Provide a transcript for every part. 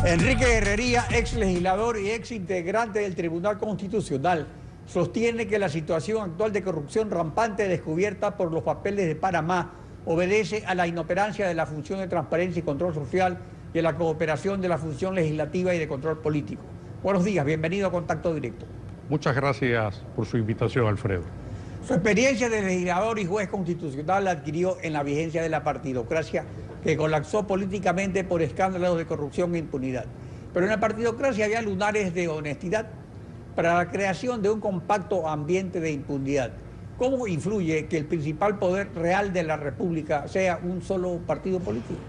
Enrique Herrería, ex legislador y ex integrante del Tribunal Constitucional, sostiene que la situación actual de corrupción rampante descubierta por los papeles de Panamá obedece a la inoperancia de la función de transparencia y control social y a la cooperación de la función legislativa y de control político. Buenos días, bienvenido a Contacto Directo. Muchas gracias por su invitación, Alfredo. Su experiencia de legislador y juez constitucional la adquirió en la vigencia de la partidocracia que colapsó políticamente por escándalos de corrupción e impunidad. Pero en la partidocracia había lunares de honestidad para la creación de un compacto ambiente de impunidad. ¿Cómo influye que el principal poder real de la República sea un solo partido político?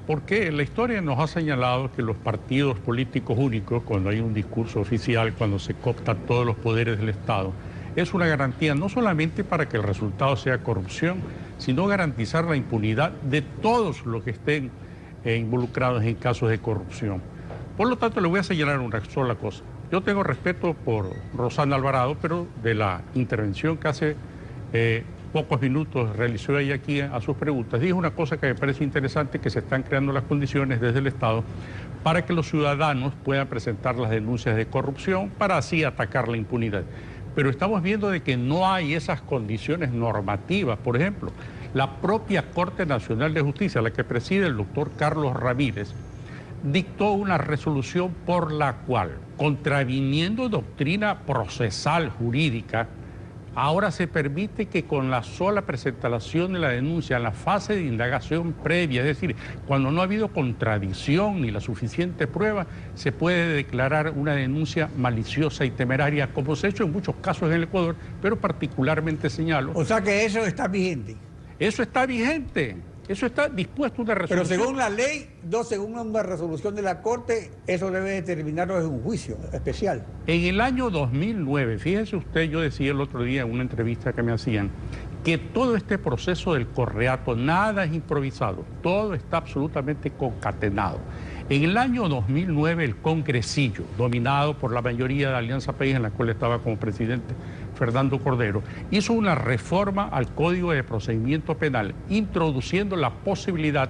Porque la historia nos ha señalado que los partidos políticos únicos, cuando hay un discurso oficial, cuando se cooptan todos los poderes del Estado, es una garantía no solamente para que el resultado sea corrupción, sino garantizar la impunidad de todos los que estén involucrados en casos de corrupción. Por lo tanto, le voy a señalar una sola cosa. Yo tengo respeto por Rosana Alvarado, pero de la intervención que hace pocos minutos realizó ella aquí a sus preguntas, dijo una cosa que me parece interesante, que se están creando las condiciones desde el Estado para que los ciudadanos puedan presentar las denuncias de corrupción para así atacar la impunidad. Pero estamos viendo de que no hay esas condiciones normativas. Por ejemplo, la propia Corte Nacional de Justicia, la que preside el doctor Carlos Ramírez, dictó una resolución por la cual, contraviniendo doctrina procesal jurídica, ahora se permite que con la sola presentación de la denuncia en la fase de indagación previa, es decir, cuando no ha habido contradicción ni la suficiente prueba, se puede declarar una denuncia maliciosa y temeraria, como se ha hecho en muchos casos en el Ecuador, pero particularmente señalo. O sea que eso está vigente. Eso está vigente. Eso está dispuesto una resolución. Pero según la ley, según una resolución de la Corte, eso debe determinarlo en un juicio especial. En el año 2009, fíjese usted, yo decía el otro día en una entrevista que me hacían, que todo este proceso del correato, nada es improvisado, todo está absolutamente concatenado. En el año 2009, el Congresillo, dominado por la mayoría de Alianza País, en la cual estaba como presidente Fernando Cordero, hizo una reforma al Código de Procedimiento Penal, introduciendo la posibilidad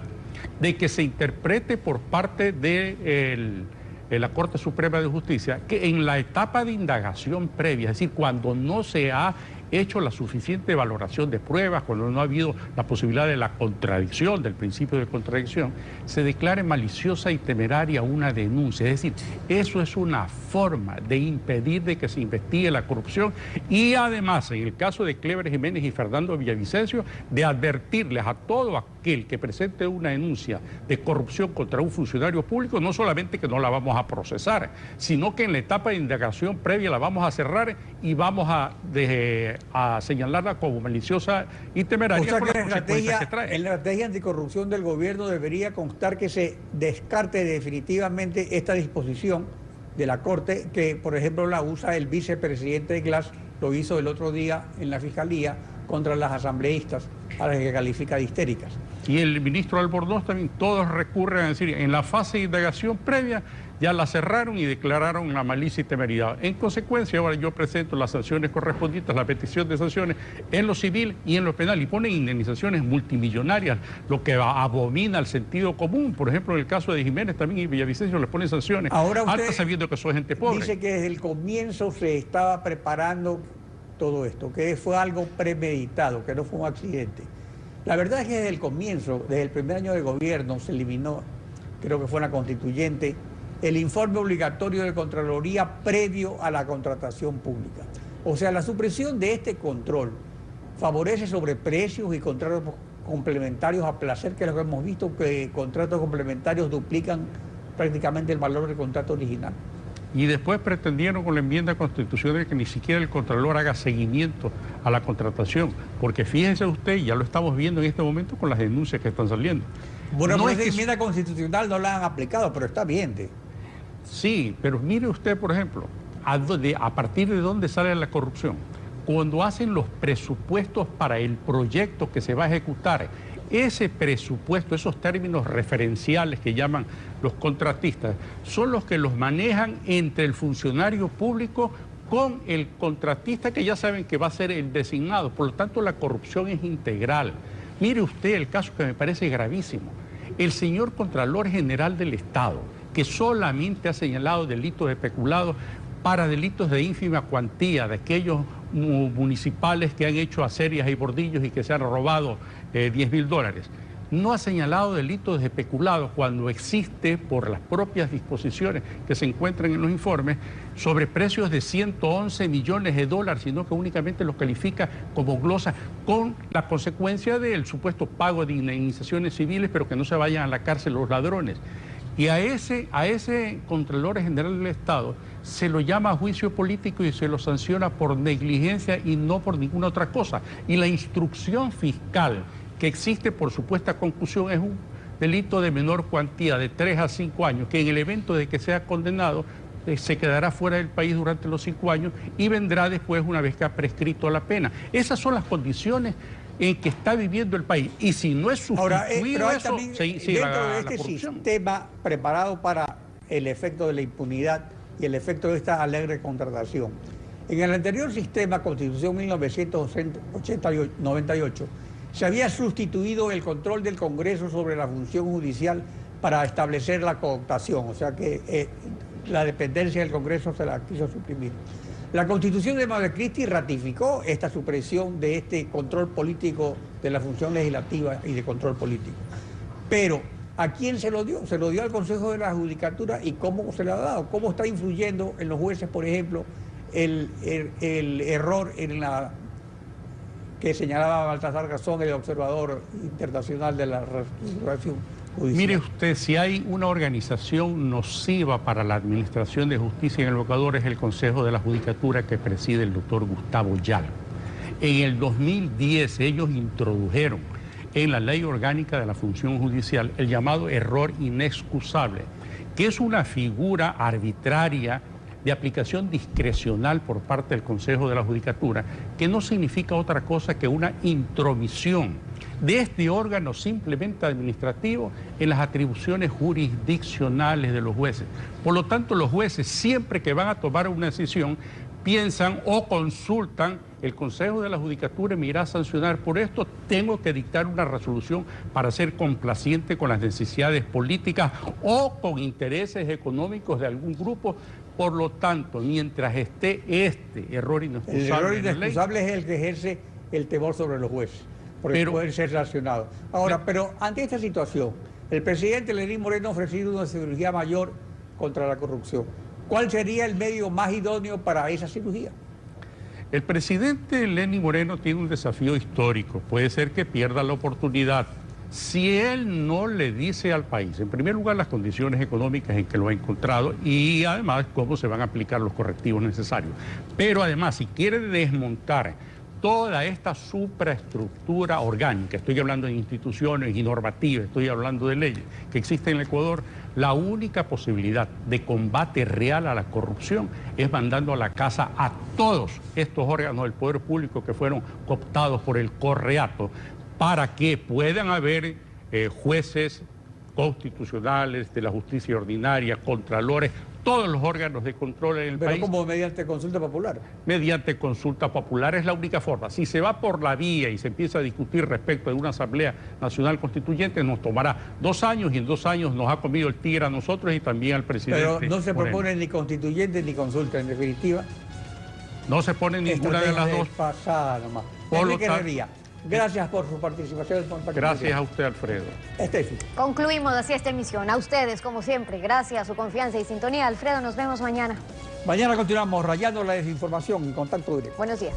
de que se interprete por parte de la Corte Suprema de Justicia que en la etapa de indagación previa, es decir, cuando no se ha hecho la suficiente valoración de pruebas, cuando no ha habido la posibilidad de la contradicción, del principio de contradicción, se declare maliciosa y temeraria una denuncia. Es decir, eso es una forma de impedir de que se investigue la corrupción y además, en el caso de Cleber Jiménez y Fernando Villavicencio, de advertirles a todo aquel que presente una denuncia de corrupción contra un funcionario público, no solamente que no la vamos a procesar, sino que en la etapa de indagación previa la vamos a cerrar y vamos a señalarla como maliciosa y temeraria. O sea, por las consecuencias que trae. En la estrategia anticorrupción del gobierno debería constar que se descarte definitivamente esta disposición de la Corte, que por ejemplo la usa el vicepresidente de Glass, lo hizo el otro día en la Fiscalía contra las asambleístas, a las que califica de histéricas. Y el ministro Albornoz también, todos recurren a decir, en la fase de indagación previa ya la cerraron y declararon la malicia y temeridad. En consecuencia, ahora yo presento las sanciones correspondientes, la petición de sanciones en lo civil y en lo penal, y ponen indemnizaciones multimillonarias, lo que abomina el sentido común. Por ejemplo, en el caso de Jiménez también y Villavicencio les ponen sanciones altas sabiendo que son gente pobre. Dice que desde el comienzo se estaba preparando todo esto, que fue algo premeditado, que no fue un accidente. La verdad es que desde el comienzo, desde el primer año de gobierno, se eliminó, creo que fue una constituyente, el informe obligatorio de Contraloría previo a la contratación pública. O sea, la supresión de este control favorece sobreprecios y contratos complementarios a placer, que es lo que hemos visto, que contratos complementarios duplican prácticamente el valor del contrato original. Y después pretendieron con la enmienda constitucional que ni siquiera el Contralor haga seguimiento a la contratación, porque fíjense usted, ya lo estamos viendo en este momento con las denuncias que están saliendo. Bueno, no, esa enmienda constitucional no la han aplicado, pero está bien. Sí, pero mire usted, por ejemplo, a partir de dónde sale la corrupción. Cuando hacen los presupuestos para el proyecto que se va a ejecutar, ese presupuesto, esos términos referenciales que llaman los contratistas, son los que los manejan entre el funcionario público con el contratista, que ya saben que va a ser el designado. Por lo tanto, la corrupción es integral. Mire usted el caso que me parece gravísimo. El señor Contralor General del Estado, que solamente ha señalado delitos de peculado para delitos de ínfima cuantía, de aquellos municipales que han hecho acerías y bordillos y que se han robado $10.000. No ha señalado delitos de peculado cuando existe, por las propias disposiciones que se encuentran en los informes, sobreprecios de $111 millones, sino que únicamente los califica como glosa, con la consecuencia del supuesto pago de indemnizaciones civiles, pero que no se vayan a la cárcel los ladrones. Y a ese Contralor General del Estado se lo llama juicio político y se lo sanciona por negligencia y no por ninguna otra cosa. Y la instrucción fiscal que existe por supuesta conclusión es un delito de menor cuantía, de 3 a 5 años, que en el evento de que sea condenado se quedará fuera del país durante los 5 años y vendrá después una vez que ha prescrito la pena. Esas son las condiciones en que está viviendo el país. Y si no es sustituido ahora, eso, dentro de este sistema preparado para el efecto de la impunidad y el efecto de esta alegre contratación. En el anterior sistema, Constitución 1998, se había sustituido el control del Congreso sobre la función judicial para establecer la cooptación, o sea que la dependencia del Congreso se la quiso suprimir. La Constitución de Manuel Christie ratificó esta supresión de este control político de la función legislativa y de control político. Pero, ¿a quién se lo dio? Se lo dio al Consejo de la Judicatura. ¿Y cómo se le ha dado? ¿Cómo está influyendo en los jueces, por ejemplo, el error en la que señalaba Baltasar Garzón, el observador internacional de la restauración judicial? Mire usted, si hay una organización nociva para la administración de justicia en el Ecuador, es el Consejo de la Judicatura que preside el doctor Gustavo Yal. En el 2010 ellos introdujeron en la Ley Orgánica de la Función Judicial el llamado error inexcusable, que es una figura arbitraria de aplicación discrecional por parte del Consejo de la Judicatura, que no significa otra cosa que una intromisión de este órgano simplemente administrativo en las atribuciones jurisdiccionales de los jueces. Por lo tanto, los jueces, siempre que van a tomar una decisión, piensan o consultan el Consejo de la Judicatura y me irá a sancionar por esto, tengo que dictar una resolución para ser complaciente con las necesidades políticas o con intereses económicos de algún grupo. Por lo tanto, mientras esté este error inexcusable... El error inexcusable es el que ejerce el temor sobre los jueces, porque pueden ser sancionados. Ahora, pero ante esta situación, el presidente Lenín Moreno ha ofrecido una cirugía mayor contra la corrupción. ¿Cuál sería el medio más idóneo para esa cirugía? El presidente Lenín Moreno tiene un desafío histórico. Puede ser que pierda la oportunidad. Si él no le dice al país, en primer lugar, las condiciones económicas en que lo ha encontrado y además cómo se van a aplicar los correctivos necesarios. Pero además, si quiere desmontar toda esta supraestructura orgánica, estoy hablando de instituciones y normativas, estoy hablando de leyes que existen en el Ecuador, la única posibilidad de combate real a la corrupción es mandando a la casa a todos estos órganos del poder público que fueron cooptados por el Correato, para que puedan haber jueces constitucionales de la justicia ordinaria, contralores, todos los órganos de control en el país. Pero como mediante consulta popular. Mediante consulta popular es la única forma. Si se va por la vía y se empieza a discutir respecto de una Asamblea Nacional Constituyente, nos tomará 2 años y en 2 años nos ha comido el tigre a nosotros y también al presidente. Pero no se propone ni constituyente ni consulta, en definitiva. No se pone ninguna de las dos. Pasada nomás. Gracias por su participación. Gracias a usted, Alfredo. Concluimos así esta emisión. A ustedes, como siempre, gracias a su confianza y sintonía. Alfredo, nos vemos mañana. Mañana continuamos rayando la desinformación en Contacto Directo. Buenos días.